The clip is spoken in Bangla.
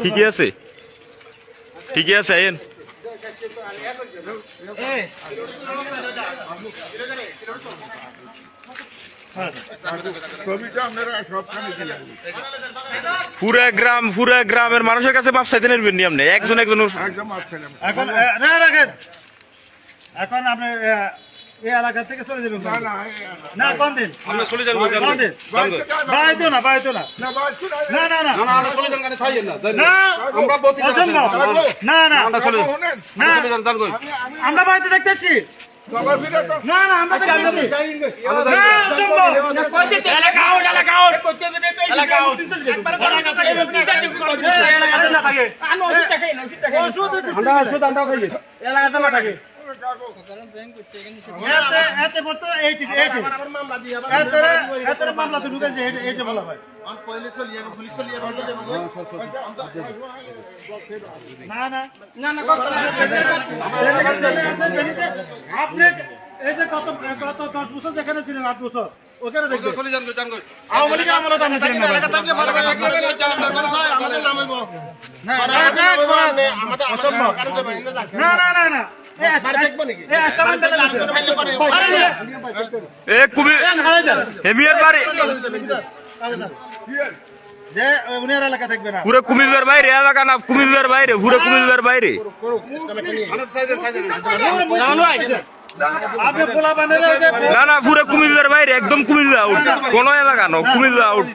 ঠিকই আছে, ঠিকই আছে। আইন পুরা গ্রামের মানুষের কাছে মাপ চাইতে নেবেন নি আপনি একজন একজন। এখন আপনি এই এলাকা থেকে চলে যাবেন না? কোন দিন আমরা চলে যাবো? কোন দিন? বাইতো না, বাইতো না, না না না না, আমরা চলে যান গানে ছাইয়েন না, না আমরা বতি না না, আমরা চলে যান না, চলে যান। আমরা বাইতে দেখতেছি না না, আমরা দেখতেছি না, অসম্ভব। এলাকা আউট, এলাকা আউট, এলাকা আউট, এলাকাতে না থাকে, আমরা শুধু আমরা খাই এলাকাতে না থাকে। মামলা তো ঢুকেছে, এটা বলা হয় না না না না। আপনি এই যে গত 10 বছর যেখানে ছিলেন, 8 বছর ওখানে দেখবেন আওয়ামী লীগের আমলে তো আপনি ছিলেন না না না না। যে উনার এলাকা থাকবে না, পুরো কুমিল্লার বাইরে এলাকা না, কুমিল্লার বাইরে, পুরো কুমিল্লার বাইরে। না না, পুরো কুমিল্লার বাইরে, একদম কুমিল্লা আউট, কোন এলাকা না, কুমিল্লা আউট।